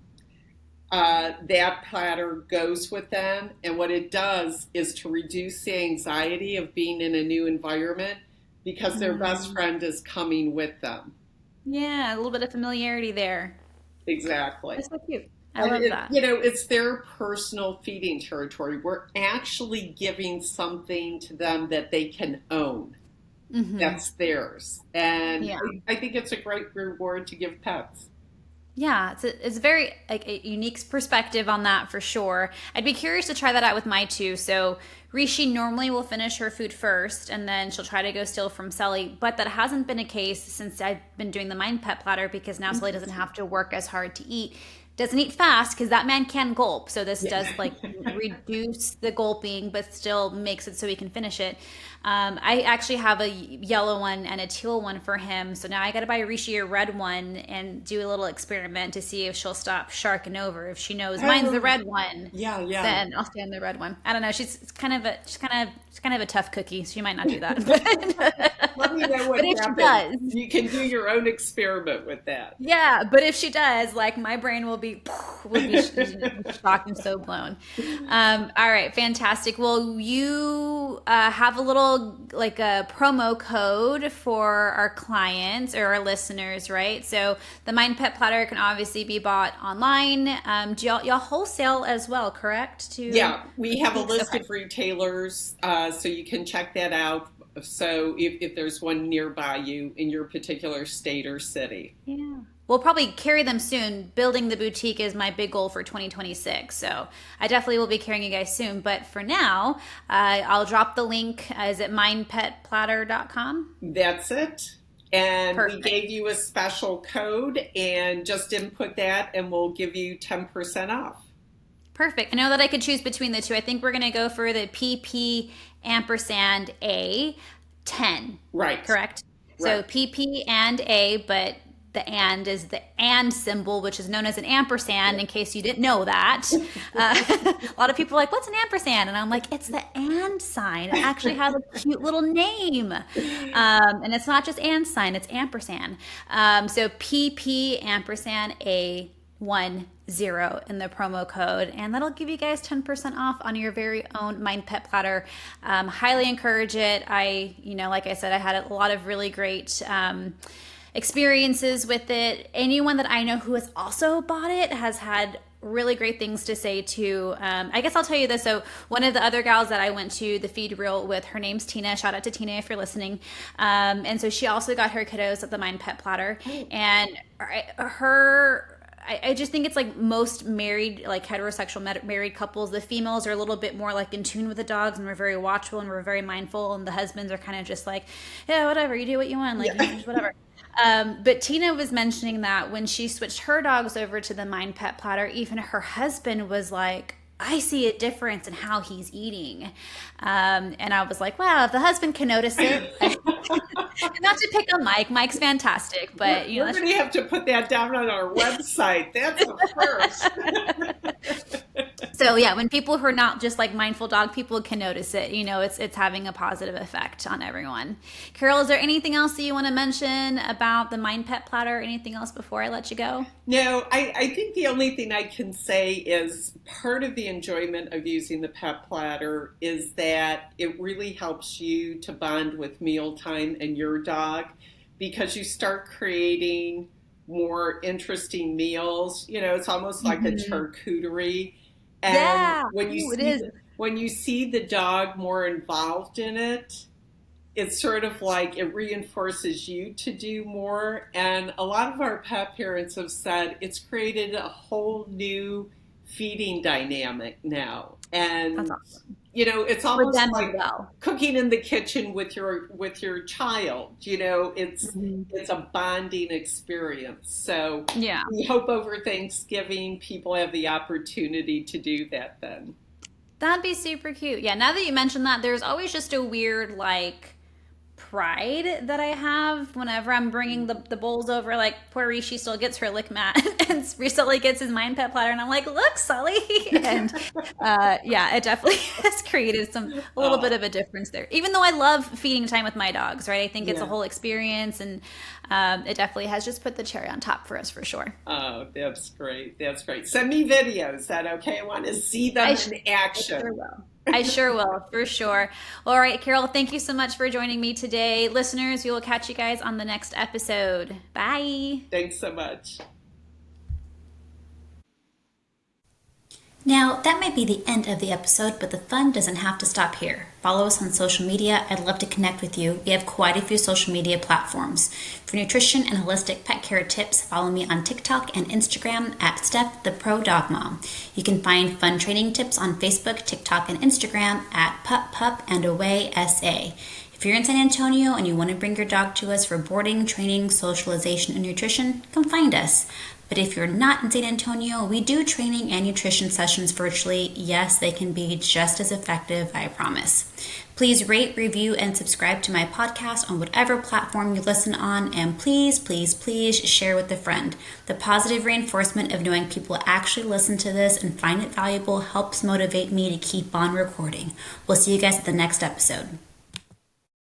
that platter goes with them. And what it does is to reduce the anxiety of being in a new environment because their best friend is coming with them. Yeah, a little bit of familiarity there. Exactly. That's so cute. I And love that. it's their personal feeding territory. We're actually giving something to them that they can own. That's theirs. And Yeah. I think it's a great reward to give pets. Yeah, it's a very like a unique perspective on that for sure. I'd be curious to try that out with my two. So Rishi normally will finish her food first, and then she'll try to go steal from Sully. But that hasn't been a case since I've been doing the Mind Pet Platter because now Sully doesn't have to work as hard to eat. doesn't eat fast because that man can gulp. So this Yeah. does like reduce the gulping, but still makes it so he can finish it. I actually have a yellow one and a teal one for him. So now I got to buy Rishi a red one and do a little experiment to see if she'll stop sharking over. If she knows mine's the Oh, red one, yeah, yeah. then I'll stay on the red one. I don't know. She's kind of a tough cookie. So she might not do that. Let me know what But if she happens. does, You can do your own experiment with that. yeah, but if she does, like my brain will be shocked and so blown. All right, fantastic. Well, you have a little like a promo code for our clients or our listeners, right? So the Mine Pet Platter can obviously be bought online. Do y'all wholesale as well, correct? Yeah, we have a Geeks? list Okay. of retailers, so you can check that out. So if there's one nearby you in your particular state or city. Yeah. We'll probably carry them soon. Building the boutique is my big goal for 2026. So I definitely will be carrying you guys soon. But for now, I'll drop the link. Is it minepetplatter.com? That's it. And we Perfect. gave you a special code and just input that and we'll give you 10% off. Perfect. I know that I could choose between the two. I think we're going to go for the PP ampersand A 10. Right. Correct? So Right. PP and A, but the and is the and symbol, which is known as an ampersand, Yeah. in case you didn't know that. A lot of people are like, what's an ampersand? And I'm like, it's the and sign. It actually has a cute little name. And it's not just and sign, it's ampersand. So PP ampersand A10 in the promo code, and that'll give you guys 10% off on your very own Mine Pet Platter. Highly encourage it. Like I said, I had a lot of really great experiences with it. Anyone that I know who has also bought it has had really great things to say too. I guess I'll tell you this. So one of the other gals that I went to the feed reel with, her name's Tina. Shout out to Tina if you're listening. And so she also got her kiddos at the Mine Pet Platter, and I just think it's like most married, like heterosexual married couples, the females are a little bit more like in tune with the dogs, and we're very watchful and we're very mindful, and the husbands are kind of just like, yeah, whatever, you do what you want, like, Yeah. you just whatever. But Tina was mentioning that when she switched her dogs over to the Mine Pet Platter, even her husband was like, I see a difference in how he's eating. And I was like, wow, if the husband can notice it. Not to pick on Mike. Mike's fantastic, but We're going to have to put that down on our website. That's a first. so yeah, when people who are not just like mindful dog people can notice it, it's having a positive effect on everyone. Carol, is there anything else that you want to mention about the Mine Pet Platter? Anything else before I let you go? No, I think the only thing I can say is part of the enjoyment of using the Pet Platter is that it really helps you to bond with mealtime and your dog, because you start creating more interesting meals. It's almost like a charcuterie. And Yeah, when you it see is. when you see the dog more involved in it, it's sort of like it reinforces you to do more. And a lot of our pet parents have said it's created a whole new feeding dynamic now. And That's awesome. it's For almost them as like well. cooking in the kitchen with your child. It's a bonding experience. So Yeah. we hope over Thanksgiving people have the opportunity to do that then. That'd be super cute. Yeah, now that you mention that, there's always just a weird, like, pride that I have whenever I'm bringing the bowls over. Like, poor Rishi still gets her lick mat, and Sully gets his Mine Pet Platter, and I'm like, look, Sully. And yeah, it definitely has created a little bit of a difference there. Even though I love feeding time with my dogs, right? I think it's a Yeah. whole experience, and it definitely has just put the cherry on top for us for sure. Oh, that's great. That's great. Send me videos. Is that okay? I want to see them in Sure action. will. I sure will, for sure. All right, Carol, thank you so much for joining me today. Listeners, we will catch you guys on the next episode. Bye. Thanks so much. Now, that might be the end of the episode, but the fun doesn't have to stop here. Follow us on social media. I'd love to connect with you. We have quite a few social media platforms. For nutrition and holistic pet care tips, follow me on TikTok and Instagram at Steph the Pro Dog Mom. You can find fun training tips on Facebook, TikTok, and Instagram at Pup and Away SA. If you're in San Antonio and you want to bring your dog to us for boarding, training, socialization, and nutrition, come find us. But if you're not in San Antonio, we do training and nutrition sessions virtually. Yes, they can be just as effective, I promise. Please rate, review, and subscribe to my podcast on whatever platform you listen on, and please, please, please share with a friend. The positive reinforcement of knowing people actually listen to this and find it valuable helps motivate me to keep on recording. We'll see you guys at the next episode.